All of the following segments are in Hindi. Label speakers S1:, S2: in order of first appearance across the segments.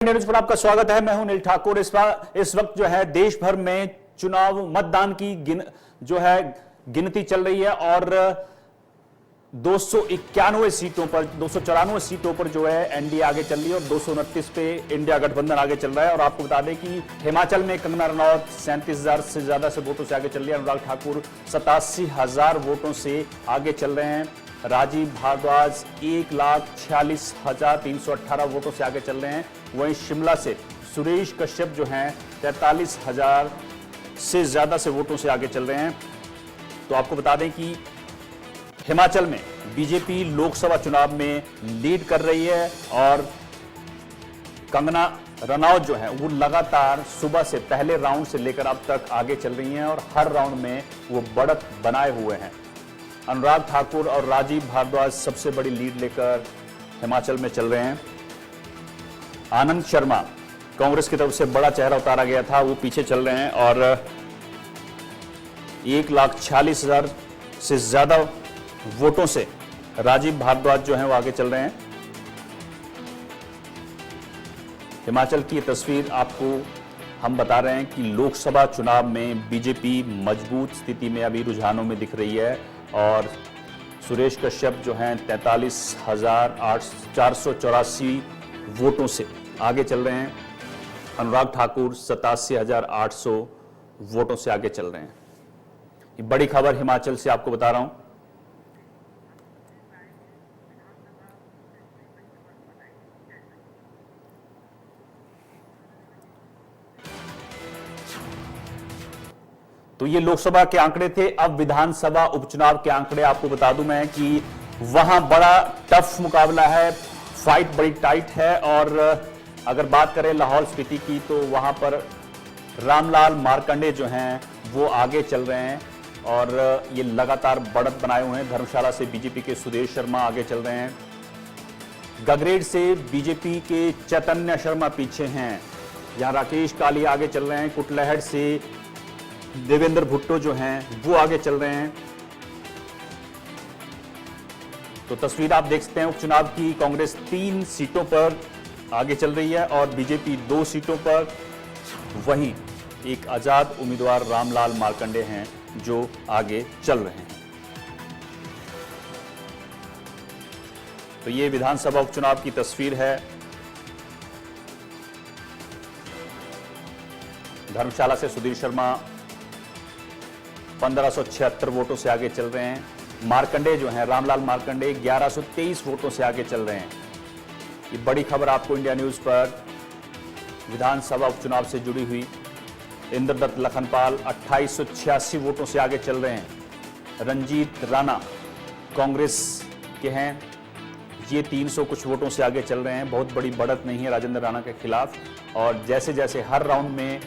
S1: न्यूज पर आपका स्वागत है। मैं हूं नील ठाकुर। इस वक्त जो है देश भर में चुनाव मतदान की गिनती चल रही है और 291 सीटों पर 294 सीटों पर जो है एनडीए आगे चल रही है और 229 पे इंडिया गठबंधन आगे चल रहा है। और आपको बता दें कि हिमाचल में कंगना रनौत 37,000 से ज्यादा से वोटों से आगे चल रही है। अनुराग ठाकुर 87,000 वोटों से आगे चल रहे हैं। राजीव भारद्वाज 1,46,318 वोटों से आगे चल रहे हैं। वहीं शिमला से सुरेश कश्यप जो हैं 43,000 से ज्यादा से वोटों से आगे चल रहे हैं। तो आपको बता दें कि हिमाचल में बीजेपी लोकसभा चुनाव में लीड कर रही है और कंगना रनौत जो है वो लगातार सुबह से पहले राउंड से लेकर अब तक आगे चल रही हैं और हर राउंड में वो बढ़त बनाए हुए हैं। अनुराग ठाकुर और राजीव भारद्वाज सबसे बड़ी लीड लेकर हिमाचल में चल रहे हैं। आनंद शर्मा कांग्रेस की तरफ से बड़ा चेहरा उतारा गया था, वो पीछे चल रहे हैं और 1,46,000 से ज्यादा वोटों से राजीव भारद्वाज जो हैं वो आगे चल रहे हैं। हिमाचल की तस्वीर आपको हम बता रहे हैं कि लोकसभा चुनाव में बीजेपी मजबूत स्थिति में अभी रुझानों में दिख रही है और सुरेश कश्यप जो हैं 43,484 वोटों से आगे चल रहे हैं। अनुराग ठाकुर 87,800 वोटों से आगे चल रहे हैं। ये बड़ी खबर हिमाचल से आपको बता रहा हूं। तो ये लोकसभा के आंकड़े थे। अब विधानसभा उपचुनाव के आंकड़े आपको बता दूं मैं कि वहां बड़ा टफ मुकाबला है, फाइट बड़ी टाइट है। और अगर बात करें लाहौल स्पीति की तो वहां पर रामलाल मार्कंडे जो हैं वो आगे चल रहे हैं और ये लगातार बढ़त बनाए हुए हैं। धर्मशाला से बीजेपी के सुदेश शर्मा आगे चल रहे हैं। गगरेट से बीजेपी के चैतन्य शर्मा पीछे हैं, यहां राकेश कालिया आगे चल रहे हैं। कुटलैहड़ से देवेंद्र भुट्टो जो हैं वो आगे चल रहे हैं। तो तस्वीर आप देख सकते हैं उपचुनाव की। कांग्रेस 3 सीटों पर आगे चल रही है और बीजेपी 2 सीटों पर। वहीं एक आजाद उम्मीदवार रामलाल मार्कंडे हैं जो आगे चल रहे हैं। तो ये विधानसभा उपचुनाव की तस्वीर है। धर्मशाला से सुधीर शर्मा 1576 वोटों से आगे चल रहे हैं। मार्कंडे जो हैं रामलाल मार्कंडे 1123 वोटों से आगे चल रहे हैं। ये बड़ी खबर आपको इंडिया न्यूज पर विधानसभा उपचुनाव से जुड़ी हुई। इंद्रदत्त लखनपाल 2886 वोटों से आगे चल रहे हैं। रंजीत राणा कांग्रेस के हैं, ये 300 कुछ वोटों से आगे चल रहे हैं। बहुत बड़ी बढ़त नहीं है राजेंद्र राणा के खिलाफ। और जैसे जैसे हर राउंड में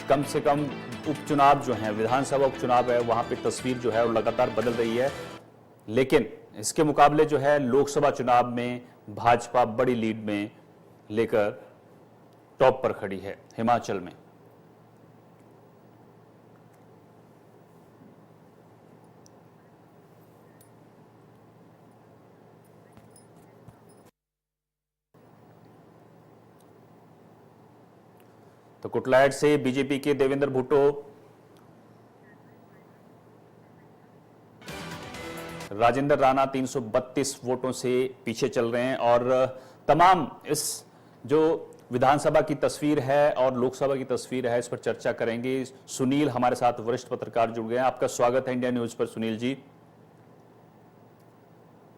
S1: कम से कम उपचुनाव जो है विधानसभा उपचुनाव है वहां पे तस्वीर जो है वो लगातार बदल रही है। लेकिन इसके मुकाबले जो है लोकसभा चुनाव में भाजपा बड़ी लीड में लेकर टॉप पर खड़ी है हिमाचल में। तो कुटलैहड़ से बीजेपी के देवेंद्र भुट्टो, राजेंद्र राणा 332 वोटों से पीछे चल रहे हैं। और तमाम इस जो विधानसभा की तस्वीर है और लोकसभा की तस्वीर है इस पर चर्चा करेंगे। सुनील हमारे साथ वरिष्ठ पत्रकार जुड़ गए हैं। आपका स्वागत है इंडिया न्यूज पर सुनील जी।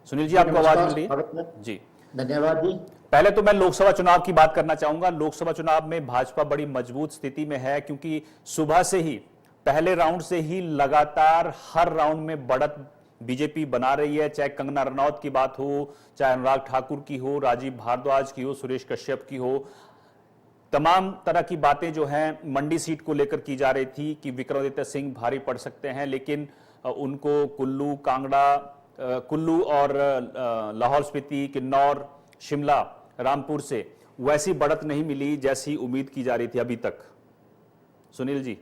S1: सुनील जी आपको आवाज मिल रही है जी?
S2: धन्यवाद जी।
S1: पहले तो मैं लोकसभा चुनाव की बात करना चाहूंगा। लोकसभा चुनाव में भाजपा बड़ी मजबूत स्थिति में है क्योंकि सुबह से ही पहले राउंड से ही लगातार हर राउंड में बढ़त बीजेपी बना रही है। चाहे कंगना रनौत की बात हो, चाहे अनुराग ठाकुर की हो, राजीव भारद्वाज की हो, सुरेश कश्यप की हो, तमाम तरह की बातें जो हैं मंडी सीट को लेकर की जा रही थी कि विक्रमादित्य सिंह भारी पड़ सकते हैं। लेकिन उनको कुल्लू, कांगड़ा, कुल्लू और लाहौल स्पीति, किन्नौर, शिमला, रामपुर से वैसी बढ़त नहीं मिली जैसी उम्मीद की जा रही थी अभी तक। सुनील जी।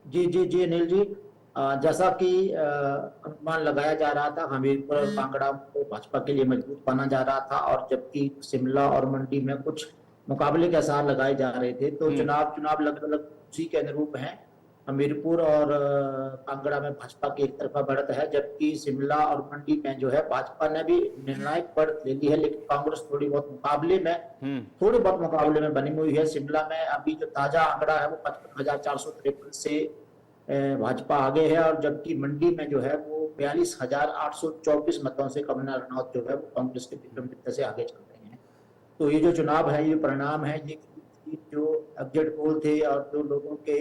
S2: जी अनिल जी, जैसा कि अनुमान लगाया जा रहा था, हमीरपुर और कांगड़ा को भाजपा के लिए मजबूत माना जा रहा था, और जबकि शिमला और मंडी में कुछ मुकाबले के आसार लगाए जा रहे थे। तो चुनाव लगभग लगभग उसी के अनुरूप हैं। हमीरपुर और कांगड़ा में भाजपा की एक तरफा बढ़त है, जबकि शिमला और मंडी में जो है भाजपा ने भी निर्णायक बढ़त ले ली है, लेकिन कांग्रेस थोड़ी बहुत मुकाबले में बनी हुई है। शिमला में अभी जो ताजा आंकड़ा है वो 55,453 से भाजपा आगे है, और जबकि मंडी में जो है वो 42,824 मतों से कंगना रनौत जो है वो कांग्रेस के विक्रमादित्य से आगे चल रहे हैं। तो ये जो चुनाव है, ये परिणाम है, ये जो एग्जिट पोल थे और जो लोगों के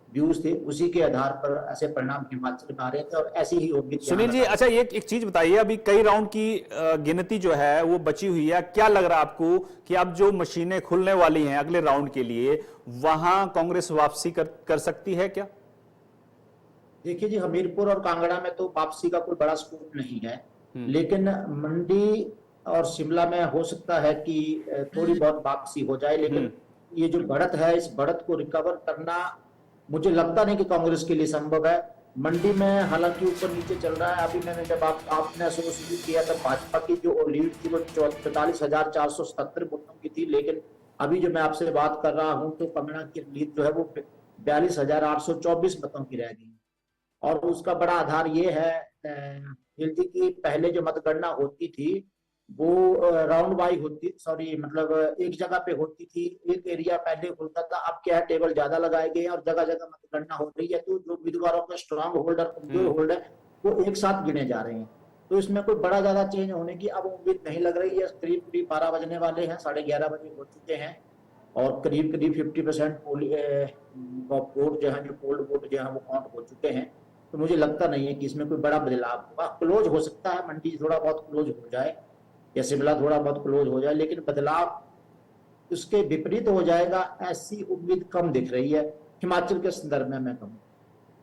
S2: व्यूज थे उसी के आधार पर ऐसे परिणाम हिमाचल में आ रहे थे, और ऐसी ही होगी।
S1: सुनील जी, अच्छा एक चीज बताइए, अभी कई राउंड की गिनती जो है वो बची हुई है, क्या लग रहा है आपको कि अब जो मशीनें खुलने वाली हैं अगले राउंड के लिए, वहां कांग्रेस वापसी कर सकती है क्या?
S2: देखिए जी, हमीरपुर और कांगड़ा में तो वापसी का कोई बड़ा स्कोप नहीं है, लेकिन मंडी और शिमला में हो सकता है कि थोड़ी बहुत वापसी हो जाए, लेकिन ये जो बढ़त है, इस बढ़त को रिकवर करना मुझे लगता नहीं कि कांग्रेस के लिए संभव है। मंडी में हालांकि ऊपर नीचे चल रहा है। अभी मैंने जब आपने शो शुरू किया था, भाजपा की जो लीड थी वो 44,477 वोटों की थी, लेकिन अभी जो मैं आपसे बात कर रहा हूं तो कांगड़ा की लीड जो है वो 42,824 मतों की रह गई। और उसका बड़ा आधार ये है दिल्ली की पहले जो मतगणना होती थी वो राउंड वाइज होती, सॉरी मतलब एक जगह पे होती थी, एक एरिया पहले होता था। अब क्या है, टेबल ज्यादा लगाए गए हैं और जगह जगह मतगणना हो रही है, तो जो उम्मीदवारों का स्ट्रांग होल्ड और कमजोर होल्ड है वो एक साथ गिने जा रहे हैं। तो इसमें कोई बड़ा ज्यादा चेंज होने की अब उम्मीद नहीं लग रही है। करीब करीब 12 बजने वाले हैं, 11:30 बजे हो चुके हैं, और करीब करीब 50% वोट जो है, जो पोल्ड वोट जो है वो काउंट हो चुके हैं। तो मुझे लगता नहीं है कि इसमें कोई बड़ा बदलाव होगा। क्लोज हो सकता है, मंडी थोड़ा बहुत क्लोज हो जाए या शिमला थोड़ा बहुत क्लोज हो जाए, लेकिन बदलाव उसके विपरीत हो जाएगा ऐसी उम्मीद कम दिख रही है हिमाचल के संदर्भ में, मैं कहूँ।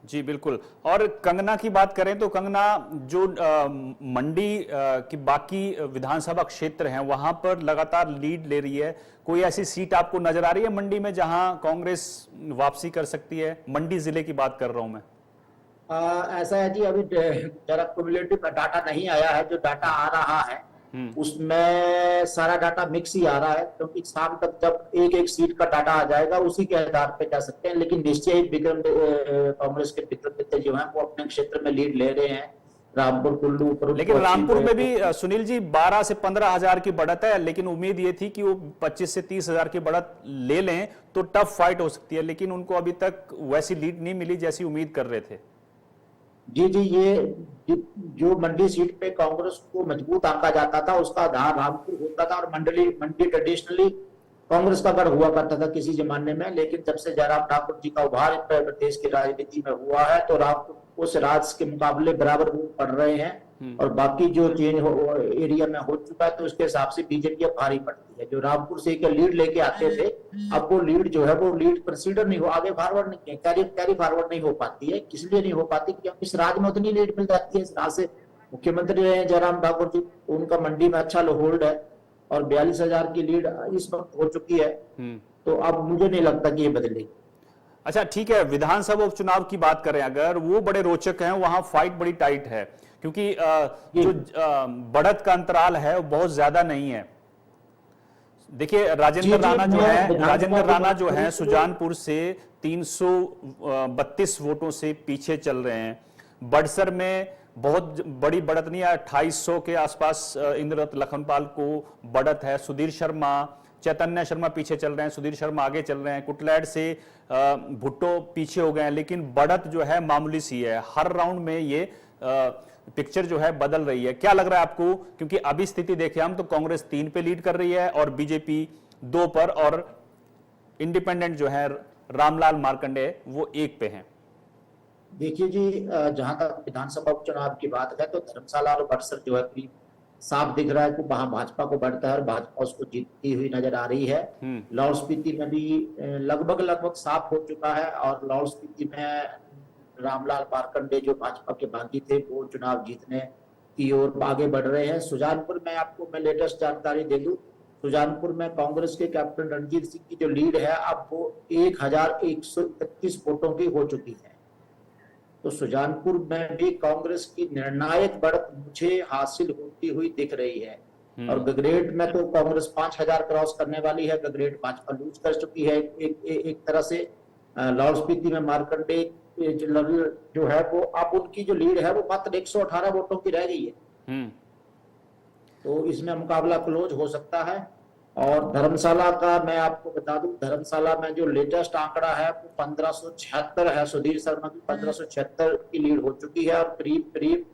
S1: जी बिल्कुल। और कंगना की बात करें तो कंगना जो मंडी की बाकी विधानसभा क्षेत्र हैं वहां पर लगातार लीड ले रही है। कोई ऐसी सीट आपको नजर आ रही है मंडी में जहां कांग्रेस वापसी कर सकती है? मंडी जिले की बात कर रहा हूं मैं।
S2: ऐसा है जी, अभी जरा क्युमुलेटिव डाटा नहीं आया है। जो डाटा आ रहा है उसमें सारा डाटा मिक्स ही आ रहा है, क्योंकि शाम तक जब एक एक सीट का डाटा आ जाएगा उसी के आधार पे जा सकते हैं। लेकिन निश्चय ही कांग्रेस के विक्रमादित्य जो है वो अपने क्षेत्र में लीड ले रहे हैं। रामपुर, कुल्लू,
S1: लेकिन रामपुर में भी सुनील जी 12 से 15 हजार की बढ़त है, लेकिन उम्मीद ये थी कि वो 25 से 30 हजार की बढ़त ले लें तो टफ फाइट हो सकती है, लेकिन उनको अभी तक वैसी लीड नहीं मिली जैसी उम्मीद कर रहे थे।
S2: जी जी, ये जो मंडी सीट पे कांग्रेस को मजबूत आंका जाता था उसका आधार रामपुर होता था, और मंडी ट्रेडिशनली कांग्रेस का गढ़ हुआ करता था किसी जमाने में। लेकिन जब से जयराम ठाकुर जी का उभार प्रदेश की राजनीति में हुआ है तो रामपुर उस राज्य के मुकाबले बराबर वोट पड़ रहे हैं, और बाकी जो चेंज एरिया में हो चुका है तो उसके हिसाब से बीजेपी अब भारी पड़ती है। जो रामपुर से एक लीड लेके आते थे, अब वो लीड जो है वो लीड कंसीडर नहीं हो, आगे फॉरवर्ड नहीं, कैरी फॉरवर्ड नहीं हो पाती है। इसलिए नहीं हो पाती क्योंकि इस राज्य में उतनी लीड मिल जाती है। इस राज्य से मुख्यमंत्री रहे जयराम ठाकुर जी, उनका मंडी में अच्छा होल्ड है, और 42,000 की लीड इस वक्त हो चुकी है। तो अब मुझे नहीं लगता कि ये बदलेगी।
S1: अच्छा ठीक है, विधानसभा उपचुनाव की बात करें अगर, वो बड़े रोचक हैं, वहां फाइट बड़ी टाइट है, क्योंकि जो बढ़त का अंतराल है वो बहुत ज्यादा नहीं है। देखिए राजेंद्र राणा जो है सुजानपुर से 332 वोटों से पीछे चल रहे हैं। बड़सर में बहुत बड़ी बढ़त नहीं है, 2800 के आसपास इंद्रदत्त लखनपाल को बढ़त है। सुधीर शर्मा, चैतन्य शर्मा पीछे चल रहे हैं, सुधीर शर्मा आगे चल रहे हैं। कुटलैड से भुट्टो पीछे हो गए हैं, लेकिन बढ़त जो है मामूली सी है। हर राउंड में ये पिक्चर जो है बदल रही है। क्या लग रहा है आपको? क्योंकि अभी स्थिति देखें हम तो कांग्रेस 3 पे लीड कर रही है और बीजेपी 2 पर, और इंडिपेंडेंट जो है रामलाल मार्कंडे वो 1 पे हैं।
S2: देखिए जी, जहां तक विधानसभा उपचुनाव की बात है तो धर्मशाला और बड़सर जो है साफ दिख रहा है कि वहां भाजपा को बढ़ता है और भाजपा उसको जीतती हुई नजर आ रही है। लाहौल स्पीति में भी लगभग साफ हो चुका है, और लाहौल स्पीति में रामलाल मार्कंडे जो भाजपा के बागी थे वो चुनाव जीतने की ओर आगे बढ़ रहे हैं। सुजानपुर में आपको मैं लेटेस्ट जानकारी दे दूं, सुजानपुर में कांग्रेस के कैप्टन रणजीत सिंह की जो लीड है अब वो 1,131 वोटों की हो चुकी है। तो सुजानपुर में भी कांग्रेस की निर्णायक बढ़त मुझे हासिल होती हुई दिख रही है। और गगरेट में तो कांग्रेस 5,000 क्रॉस करने वाली है। गगरेट भाजपा लूज कर चुकी है एक तरह से। लाहौल स्पीति में मार्कंडे जो है वो अब उनकी जो लीड है वो मात्र 118 वोटों की रह गई है। तो इसमें मुकाबला क्लोज हो सकता है। और धर्मशाला का मैं आपको बता दूं, धर्मशाला में जो लेटेस्ट आंकड़ा है वो 1576 है। सुधीर शर्मा की 1576 की लीड हो चुकी है और करीब करीब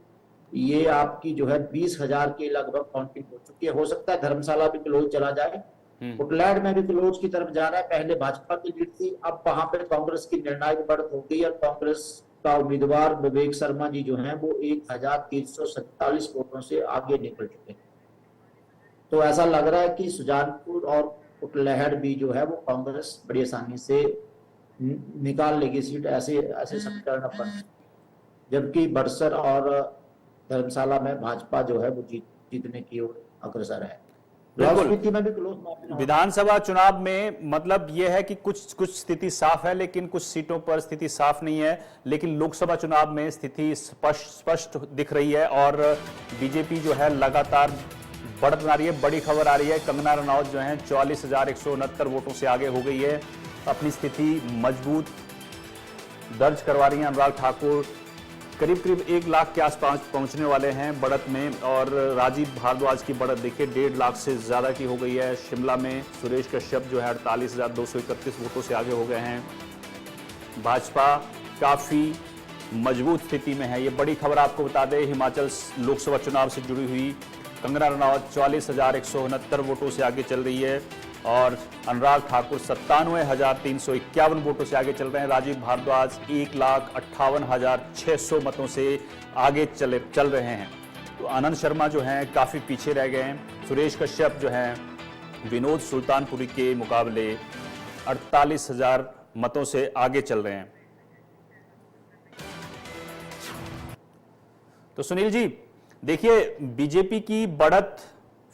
S2: ये आपकी जो है 20,000 के लगभग काउंटिंग हो चुकी है। हो सकता है धर्मशाला भी क्लोज चला जाए। पुटलैंड में भी क्लोज की तरफ जा रहा है। पहले भाजपा की लीड थी, अब वहां पर कांग्रेस की निर्णायक बढ़त हो गई और कांग्रेस का उम्मीदवार विवेक शर्मा जी जो है वो 1,347 वोटों से आगे निकल चुके हैं। तो ऐसा लग रहा है कि सुजानपुर और पुटलैहड़ भी जो है वो कांग्रेस बड़ी आसानी से निकाल लेगी सीट, ऐसे समीकरण अपन। जबकि बड़सर और धर्मशाला में भाजपा जो है वो जीतने की ओर अग्रसर है।
S1: बिल्कुल।
S2: में भी क्लोज
S1: विधानसभा चुनाव में मतलब यह है कि कुछ स्थिति साफ है, लेकिन कुछ सीटों पर स्थिति साफ नहीं है। लेकिन लोकसभा चुनाव में स्थिति स्पष्ट दिख रही है और बीजेपी जो है लगातार बढ़त बना रही है। बड़ी खबर आ रही है, कंगना रनौत जो है 44,169 वोटों से आगे हो गई है। अपनी स्थिति मजबूत दर्ज करवा रही हैं। अनुराग ठाकुर करीब 1 लाख के आसपास पहुंचने वाले हैं बढ़त में। और राजीव भारद्वाज की बढ़त देखिए 1.5 लाख से ज्यादा की हो गई है। शिमला में सुरेश कश्यप जो है 48,231 वोटों से आगे हो गए हैं। भाजपा काफी मजबूत स्थिति में है। ये बड़ी खबर आपको बता दें, हिमाचल लोकसभा चुनाव से जुड़ी हुई। कंगना रनौत 44,169 वोटों से आगे चल रही है और अनुराग ठाकुर 97,351 वोटों से आगे चल रहे हैं। राजीव भारद्वाज 1,58,600 मतों से आगे चल रहे हैं। तो आनंद शर्मा जो हैं काफी पीछे रह गए हैं। सुरेश कश्यप जो हैं विनोद सुल्तानपुरी के मुकाबले 48,000 मतों से आगे चल रहे हैं। तो सुनील जी देखिए, बीजेपी की बढ़त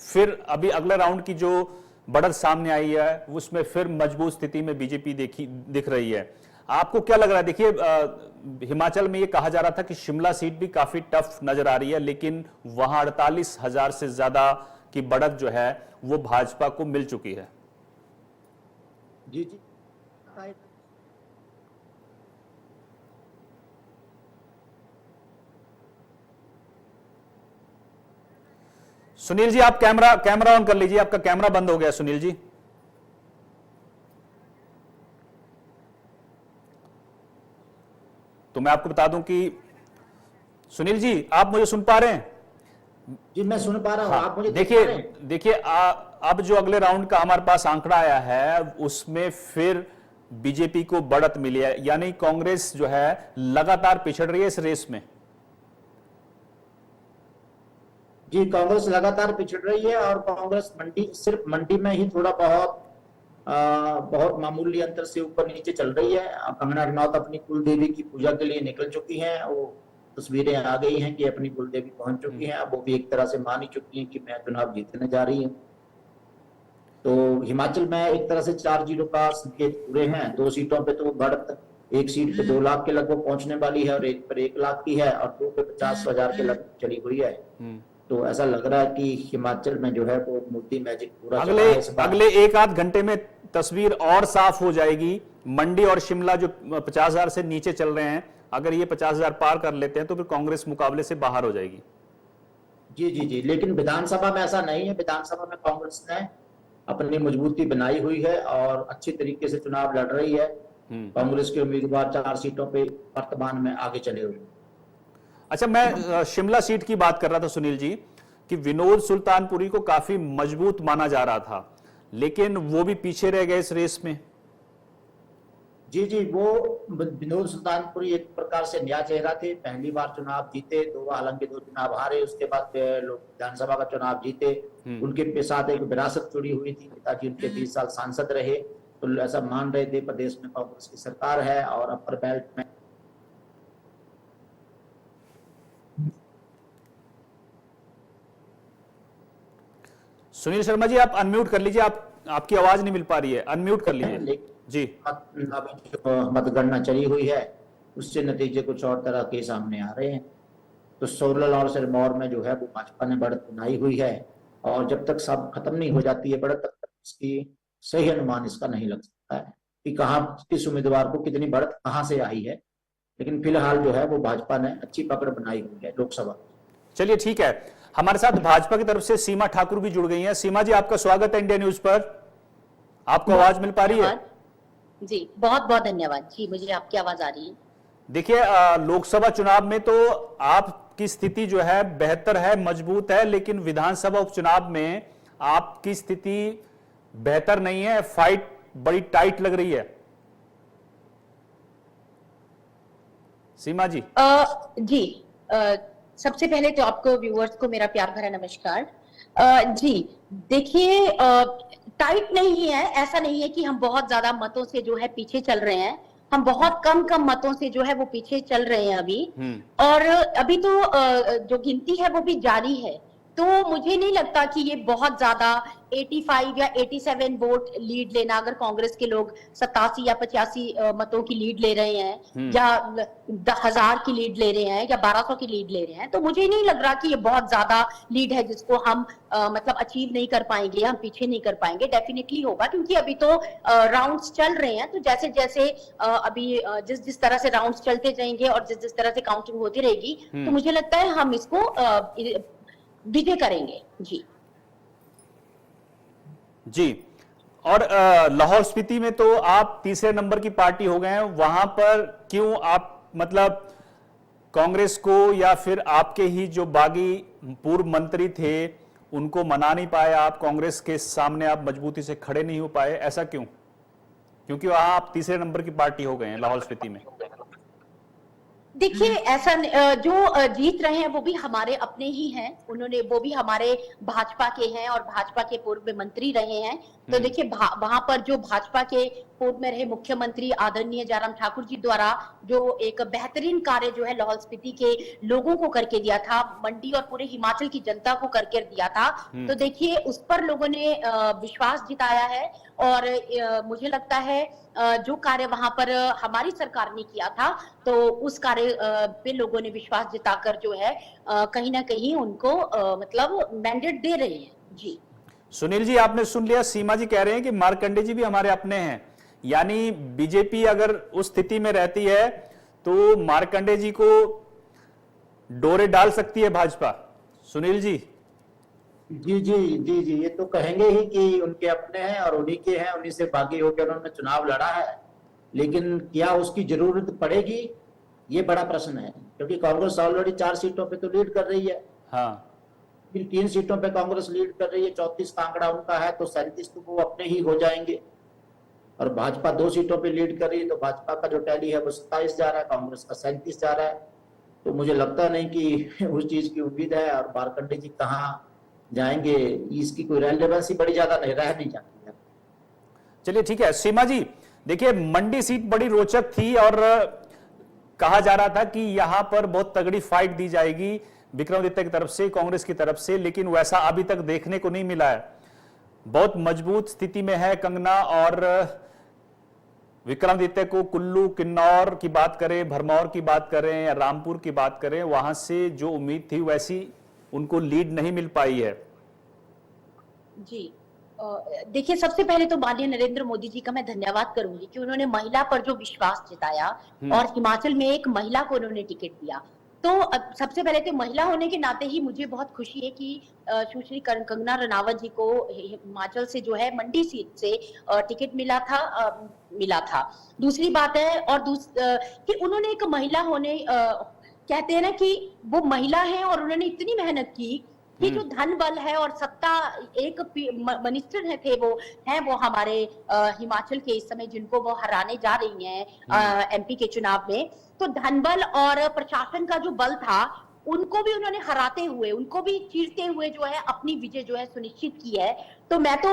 S1: फिर अभी अगले राउंड की जो बढ़त सामने आई है उसमें फिर मजबूत स्थिति में बीजेपी दिख रही है। आपको क्या लग रहा है? देखिए हिमाचल में ये कहा जा रहा था कि शिमला सीट भी काफी टफ नजर आ रही है, लेकिन वहां 48,000 से ज्यादा की बढ़त जो है वो भाजपा को मिल चुकी है।
S2: जी जी,
S1: सुनील जी आप कैमरा ऑन कर लीजिए, आपका कैमरा बंद हो गया सुनील जी। तो मैं आपको बता दूं कि सुनील जी आप मुझे सुन पा रहे हैं?
S2: जी मैं सुन पा रहा हूं। आप मुझे
S1: देखिए अब जो अगले राउंड का हमारे पास आंकड़ा आया है उसमें फिर बीजेपी को बढ़त मिली है, यानी कांग्रेस जो है लगातार पिछड़ रही है इस रेस में।
S2: जी कांग्रेस लगातार पिछड़ रही है और कांग्रेस सिर्फ मंडी में ही थोड़ा बहुत मामूली अंतर से ऊपर नीचे चल रही है। कंगना रनौत अपनी कुल देवी की पूजा के लिए निकल चुकी हैं। वो तस्वीरें आ गई हैं कि अपनी कुल देवी पहुंच चुकी हैं। अब वो भी एक तरह से मान ही चुकी हैं कि मैं चुनाव जीतने जा रही हूँ। तो हिमाचल में एक तरह से 4-0 का संकेत पूरे हैं। 2 सीटों पे तो बढ़त, एक सीट पे 2 लाख के लगभग पहुंचने वाली है और एक पर 1 लाख की है और 2 पे 50,000 के लगभग चली हुई है। तो ऐसा लग रहा है कि हिमाचल में जो है वो मोदी मैजिक पूरा
S1: अगले 1-8 घंटे में तस्वीर और साफ हो जाएगी। मंडी और शिमला जो 50,000 से नीचे चल रहे हैं, अगर ये 50,000 पार कर लेते हैं तो फिर कांग्रेस मुकाबले से बाहर हो जाएगी।
S2: जी जी जी, लेकिन विधानसभा में ऐसा नहीं है। विधानसभा में कांग्रेस ने अपनी मजबूती बनाई हुई है और अच्छी तरीके से चुनाव लड़ रही है। कांग्रेस के उम्मीदवार 4 सीटों पे वर्तमान में आगे चले हुए।
S1: अच्छा, मैं शिमला सीट की बात कर रहा था सुनील जी कि विनोद सुल्तानपुरी को काफी मजबूत माना जा रहा था, लेकिन वो भी पीछे रह गए इस रेस में।
S2: जी जी, वो विनोद सुल्तानपुरी एक प्रकार से नया चेहरा थे। पहली बार चुनाव जीते, हालांकि 2 चुनाव हारे, उसके बाद विधानसभा का चुनाव जीते। उनके साथ एक विरासत जुड़ी हुई थी, पिताजी उनके 20 साल सांसद रहे, तो ऐसा मान रहे थे प्रदेश में कांग्रेस की सरकार है और अपर बेल्ट में
S1: सुनील शर्मा जी आप अनम्यूट कर लीजिए, आपकी आवाज नहीं मिल पा रही है, अनम्यूट कर लीजिए जी।
S2: मतगणना चली हुई है, उससे नतीजे कुछ और तरह के सामने आ रहे हैं। तो सोलर और सिरमौर में जो है वो भाजपा ने बढ़त बनाई हुई है और जब तक सब खत्म नहीं हो जाती है बढ़त, तब तक इसकी सही अनुमान इसका नहीं लग सकता है कि कहाँ किस उम्मीदवार को कितनी बढ़त कहाँ से आई है। लेकिन फिलहाल जो है वो भाजपा ने अच्छी पकड़ बनाई हुई है लोकसभा।
S1: चलिए ठीक है, हमारे साथ भाजपा की तरफ से सीमा ठाकुर भी जुड़ गई हैं। सीमा जी, आपका स्वागत है इंडिया न्यूज पर। आपको आवाज मिल पा रही है?
S3: जी, बहुत बहुत धन्यवाद जी, मुझे आपकी आवाज आ रही है।
S1: देखिए, लोकसभा चुनाव में तो आपकी स्थिति जो है बेहतर है, मजबूत है, लेकिन विधानसभा उपचुनाव में आपकी स्थिति बेहतर नहीं है, फाइट बड़ी टाइट लग रही है। सीमा जी।
S3: जी, सबसे पहले तो आपको व्यूअर्स को मेरा प्यार भरा नमस्कार। जी, देखिए, टाइट नहीं है, ऐसा नहीं है कि हम बहुत ज्यादा मतों से जो है पीछे चल रहे हैं। हम बहुत कम मतों से जो है वो पीछे चल रहे हैं अभी। और अभी तो जो गिनती है वो भी जारी है, तो मुझे नहीं लगता कि ये बहुत ज्यादा 85 या 87 वोट लीड लेना, अगर कांग्रेस के लोग 87 या 85 मतों की लीड ले रहे हैं, या 1000 की लीड ले रहे हैं, या 1200 की लीड ले रहे हैं, तो मुझे नहीं लग रहा कि ये बहुत ज्यादा लीड है जिसको हम मतलब अचीव नहीं कर पाएंगे, हम पीछे नहीं कर पाएंगे। डेफिनेटली होगा, क्योंकि अभी तो राउंड्स चल रहे हैं। तो जैसे जैसे अभी जिस जिस तरह से राउंड्स चलते जाएंगे और जिस जिस तरह से काउंटिंग होती रहेगी, तो मुझे लगता है हम इसको विजय करेंगे। जी
S1: जी। और लाहौल स्पीति में तो आप तीसरे नंबर की पार्टी हो गए हैं, वहां पर क्यों आप मतलब कांग्रेस को या फिर आपके ही जो बागी पूर्व मंत्री थे उनको मना नहीं पाए, आप कांग्रेस के सामने आप मजबूती से खड़े नहीं हो पाए, ऐसा क्यों? क्योंकि वहां आप तीसरे नंबर की पार्टी हो गए हैं लाहौल स्पीति में।
S3: देखिए, ऐसा जो जीत रहे हैं वो भी हमारे अपने ही हैं, उन्होंने वो भी हमारे भाजपा के हैं और भाजपा के पूर्व मंत्री रहे हैं। तो देखिए, वहां पर जो भाजपा के पूर्व में रहे मुख्यमंत्री आदरणीय जयराम ठाकुर जी द्वारा जो एक बेहतरीन कार्य जो है लाहौल स्पीति के लोगों को करके दिया था, मंडी और पूरे हिमाचल की जनता को करके दिया था, तो देखिए उस पर लोगों ने विश्वास जिताया है। और मुझे लगता है जो कार्य वहां पर हमारी सरकार ने किया था, तो उस कार्य पे लोगों ने विश्वास जताकर जो है कहीं ना कहीं उनको मतलब मैंडेट दे रहे हैं। जी
S1: सुनील जी, आपने सुन लिया, सीमा जी कह रहे हैं कि मार्कंडे जी भी हमारे अपने हैं, यानी बीजेपी अगर उस स्थिति में रहती है तो मार्कंडे जी को डोरे डाल सकती है भाजपा। सुनील जी।
S2: जी जी जी जी, ये तो कहेंगे ही कि उनके अपने हैं और उन्हीं के हैं, उन्हीं से बागी होकर उन्होंने चुनाव लड़ा है। लेकिन क्या उसकी जरूरत पड़ेगी, ये बड़ा प्रश्न है, क्योंकि कांग्रेस ऑलरेडी 4 सीटों पे तो लीड कर रही है।
S1: हाँ,
S2: 3 सीटों पे कांग्रेस लीड कर रही है, 34 का आंकड़ा उनका है, तो 37 तो वो अपने ही हो जाएंगे। और भाजपा 2 सीटों पे लीड कर रही है, तो भाजपा का जो टैली है वो 27 जा रहा है, कांग्रेस का 37 जा रहा है। तो मुझे लगता नहीं कि उस चीज की उम्मीद है। और मार्कंडे जी कहाँ जाएंगे, इसकी कोई रेलेवेंसी बड़ी ज्यादा नहीं रह नहीं जाती है।
S1: चलिए ठीक है। सीमा जी, देखिए मंडी सीट बड़ी रोचक थी और कहा जा रहा था कि यहां पर बहुत तगड़ी फाइट दी जाएगी विक्रमादित्य की तरफ से, कांग्रेस की तरफ से, लेकिन वैसा अभी तक देखने को नहीं मिला है। बहुत मजबूत स्थिति में है कंगना और विक्रमादित्य को। कुल्लू, किन्नौर की बात करें, भरमौर की बात करें या रामपुर की बात करें, वहां से जो उम्मीद थी वैसी उनको लीड नहीं मिल पाई है।
S3: जी, देखिए, सबसे पहले तो माननीय नरेंद्र मोदी जी का मैं धन्यवाद करूंगी कि उन्होंने महिला पर जो विश्वास जताया और हिमाचल में एक महिला को उन्होंने टिकट दिया। तो सबसे पहले तो महिला होने के नाते ही मुझे बहुत खुशी है कि सुश्री कंगना रनावत जी को हिमाचल से जो है मंडी सीट से टिकट मिला था। दूसरी बात है कि उन्होंने एक महिला होने कहते हैं ना कि वो महिला है और उन्होंने इतनी मेहनत की कि जो धन बल है और सत्ता, एक मिनिस्टर है वो हमारे हिमाचल के इस समय जिनको वो हराने जा रही हैं एमपी के चुनाव में, तो धन बल और प्रशासन का जो बल था उनको भी उन्होंने हराते हुए, उनको भी चीरते हुए जो है अपनी विजय जो है सुनिश्चित की है। तो मैं तो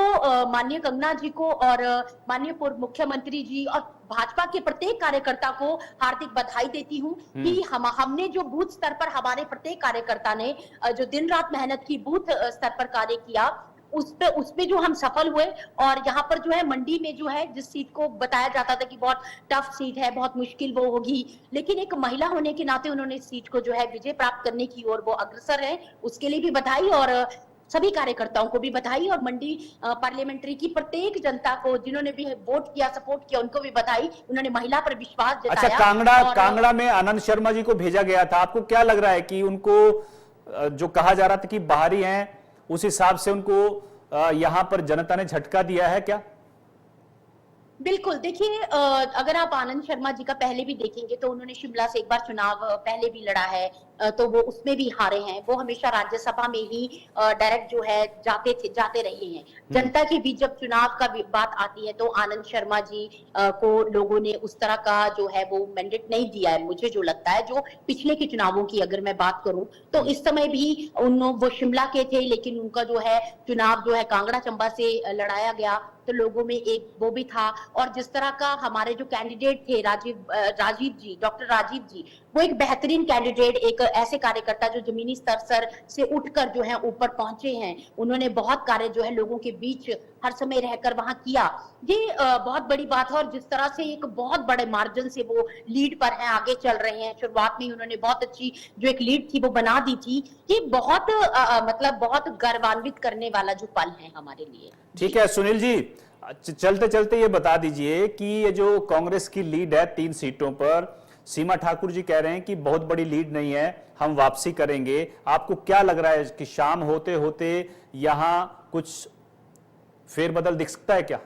S3: माननीय कंगना जी को और माननीय पूर्व मुख्यमंत्री जी और भाजपा के प्रत्येक कार्यकर्ता को हार्दिक बधाई देती हूँ कि हमने जो बूथ स्तर पर हमारे प्रत्येक कार्यकर्ता ने जो दिन रात मेहनत की, बूथ स्तर पर कार्य किया, उसपे जो हम सफल हुए। और यहाँ पर जो है मंडी में जो है जिस सीट को बताया जाता था कि बहुत टफ सीट है, बहुत मुश्किल वो होगी, लेकिन एक महिला होने के नाते उन्होंने इस सीट को जो है विजय प्राप्त करने की ओर वो अग्रसर है, उसके लिए भी बधाई। और सभी कार्यकर्ताओं को भी बधाई और मंडी पार्लियामेंट्री की प्रत्येक जनता को जिन्होंने भी वोट किया, सपोर्ट किया, उनको भी बधाई। उन्होंने महिला पर विश्वास
S1: अच्छा,
S3: जताया।
S1: कांगड़ा में आनंद शर्मा जी को भेजा गया था, आपको क्या लग रहा है कि उनको जो कहा जा रहा था कि बाहरी हैं, उस हिसाब से उनको यहां पर जनता ने झटका दिया है क्या?
S3: बिल्कुल, देखिए अगर आप आनंद शर्मा जी का पहले भी देखेंगे तो उन्होंने शिमला से एक बार चुनाव पहले भी लड़ा है, तो वो उसमें भी हारे हैं। वो हमेशा राज्यसभा में ही डायरेक्ट जो है जाते रहे हैं। जनता के बीच जब चुनाव का बात आती है तो आनंद शर्मा जी को लोगों ने उस तरह का जो है वो मैंडेट नहीं दिया है, मुझे जो लगता है। जो पिछले के चुनावों की अगर मैं बात करूं तो इस समय भी वो शिमला के थे, लेकिन उनका जो है चुनाव जो है कांगड़ा चंबा से लड़ाया गया, तो लोगों में एक वो भी था। और जिस तरह का हमारे जो कैंडिडेट थे राजीव जी, डॉक्टर राजीव जी, वो एक बेहतरीन कैंडिडेट, एक ऐसे कार्यकर्ता जो जमीनी स्तर से उठकर जो है ऊपर पहुंचे हैं। उन्होंने बहुत कार्य जो है लोगों के बीच हर समय रहकर वहां किया। ये बहुत बड़ी बात है। और जिस तरह से एक बहुत बड़े मार्जिन से वो लीड पर हैं, आगे चल रहे हैं। शुरुआत में उन्होंने बहुत अच्छी जो एक लीड थी वो बना दी थी। ये बहुत मतलब बहुत गर्वान्वित करने वाला जो पल है हमारे लिए।
S1: ठीक है सुनील जी, चलते चलते ये बता दीजिए कि ये जो कांग्रेस की लीड है 3 सीटों पर, सीमा ठाकुर जी कह रहे हैं कि बहुत बड़ी लीड नहीं है, हम वापसी करेंगे। आपको क्या लग रहा है कि शाम होते होते यहां कुछ फेरबदल दिख सकता है क्या?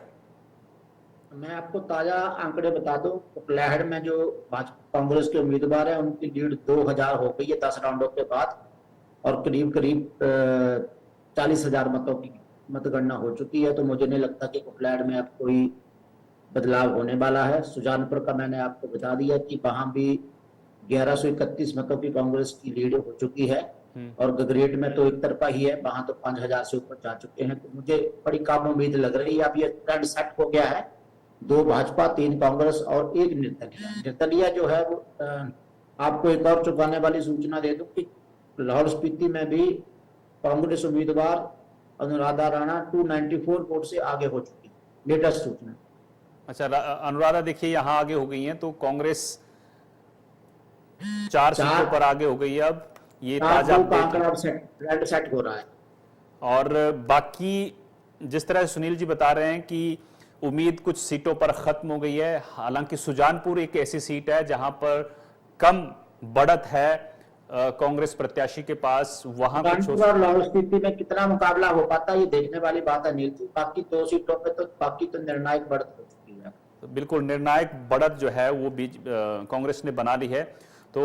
S2: मैं आपको ताजा आंकड़े बता दूं, कुटलैहड़ में जो भाजपा कांग्रेस के उम्मीदवार हैं उनकी लीड 2000 हो गई है 10 राउंडों के बाद, और करीब करीब 40,000 मतों की मतगणना हो चुकी है। तो मुझे नहीं लगता कि कुटलैहड़ में अब कोई बदलाव होने वाला है। सुजानपुर का मैंने आपको बता दिया कि वहां भी 1131 मतों की कांग्रेस की लीड हो चुकी है, और गगरेट में तो एक तरफा ही है, वहां तो 5000 से ऊपर जा चुके हैं। तो मुझे बड़ी कम उम्मीद लग रही है। अब ये ट्रेंड सेट हो गया है, 2 भाजपा 3 कांग्रेस और 1 निर्दलीय। निर्दलीय जो है वो आपको एक और चौंकाने वाली सूचना दे दूं कि लाहौल स्पीति में भी कांग्रेस उम्मीदवार अनुराधा राणा 294 वोट से आगे हो चुकी है, लेटेस्ट सूचना।
S1: अच्छा, अनुराधा देखिए यहां आगे हो गई हैं, तो कांग्रेस 4 सीटों पर आगे हो गई है। अब ये ताजा
S2: ट्रेंड सेट हो रहा है।
S1: और बाकी जिस तरह सुनील जी बता रहे हैं कि उम्मीद कुछ सीटों पर खत्म हो गई है। हालांकि सुजानपुर एक ऐसी सीट है जहां पर कम बढ़त है कांग्रेस प्रत्याशी के पास, वहां
S2: लाहौल स्पीति में कितना मुकाबला हो पाता है ये देखने वाली बात है नील। बाकी 2 सीटों पे तो बाकी तो निर्णायक बढ़त हो चुकी है।
S1: तो बिल्कुल निर्णायक बढ़त जो है वो कांग्रेस ने बना ली है। तो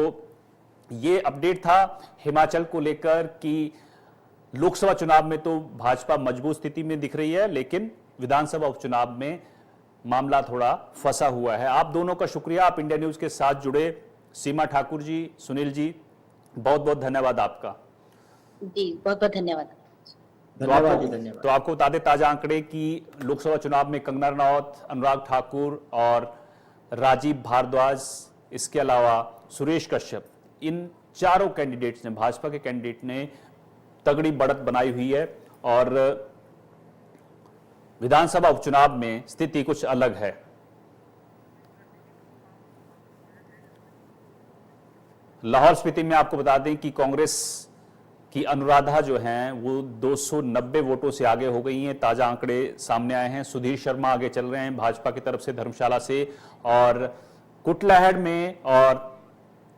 S1: ये अपडेट था हिमाचल को लेकर कि लोकसभा चुनाव में तो भाजपा मजबूत स्थिति में दिख रही है, लेकिन विधानसभा उपचुनाव में मामला थोड़ा फंसा हुआ है। आप दोनों का शुक्रिया, आप इंडिया न्यूज के साथ जुड़े। सीमा ठाकुर जी, सुनील जी, बहुत बहुत धन्यवाद आपका।
S3: जी बहुत बहुत धन्यवाद।
S2: धन्यवाद।
S1: तो आपको बता दें ताजा आंकड़े कि लोकसभा चुनाव में कंगना रनौत, अनुराग ठाकुर और राजीव भारद्वाज, इसके अलावा सुरेश कश्यप, इन चारों कैंडिडेट्स ने, भाजपा के कैंडिडेट ने तगड़ी बढ़त बनाई हुई है। और विधानसभा उपचुनाव में स्थिति कुछ अलग है। लाहौल स्पीति में आपको बता दें कि कांग्रेस की अनुराधा जो हैं वो 290 वोटों से आगे हो गई हैं। ताजा आंकड़े सामने आए हैं। सुधीर शर्मा आगे चल रहे हैं भाजपा की तरफ से धर्मशाला से, और कुटलैहड़ में और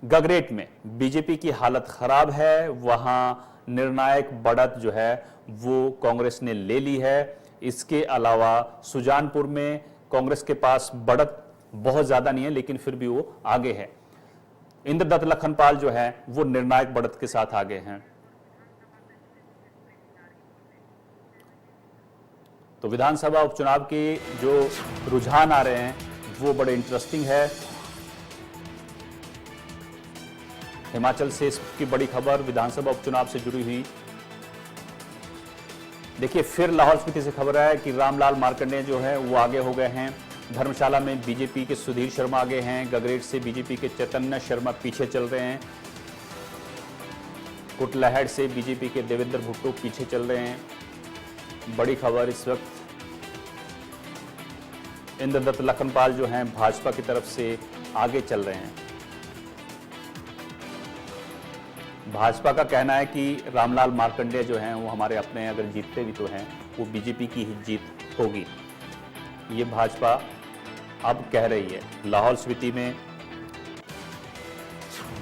S1: गगरेट में बीजेपी की हालत खराब है। वहां निर्णायक बढ़त जो है वो कांग्रेस ने ले ली है। इसके अलावा सुजानपुर में कांग्रेस के पास बढ़त बहुत ज्यादा नहीं है, लेकिन फिर भी वो आगे है। इंद्रदत्त लखनपाल जो है वो निर्णायक बढ़त के साथ आगे हैं। तो विधानसभा उपचुनाव के जो रुझान आ रहे हैं वो बड़े इंटरेस्टिंग है। हिमाचल से इसकी बड़ी खबर विधानसभा उपचुनाव से जुड़ी हुई। देखिए फिर लाहौल स्पीति से खबर है कि रामलाल मार्कंडेय जो है वो आगे हो गए हैं। धर्मशाला में बीजेपी के सुधीर शर्मा आगे हैं। गगरेट से बीजेपी के चैतन्य शर्मा पीछे चल रहे हैं। कुटलैहड़ से बीजेपी के देवेंद्र भुट्टो पीछे चल रहे हैं। बड़ी खबर इस वक्त इंद्रदत्त लखनपाल जो हैं भाजपा की तरफ से आगे चल रहे हैं। भाजपा का कहना है कि रामलाल मार्कंडेय जो हैं वो हमारे अपने हैं, अगर जीतते भी तो हैं वो बीजेपी की ही जीत होगी, ये भाजपा अब कह रही है। लाहौल स्पीति में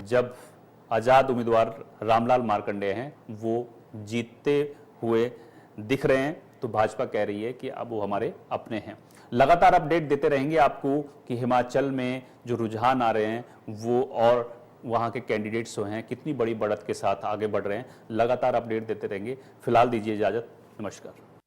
S1: जब आजाद उम्मीदवार रामलाल मार्कंडेय हैं वो जीतते हुए दिख रहे हैं तो भाजपा कह रही है कि अब वो हमारे अपने हैं। लगातार अपडेट देते रहेंगे आपको कि हिमाचल में जो रुझान आ रहे हैं वो और वहाँ के कैंडिडेट्स जो हैं कितनी बड़ी बढ़त के साथ आगे बढ़ रहे हैं, लगातार अपडेट देते रहेंगे। फिलहाल दीजिए इजाजत, नमस्कार।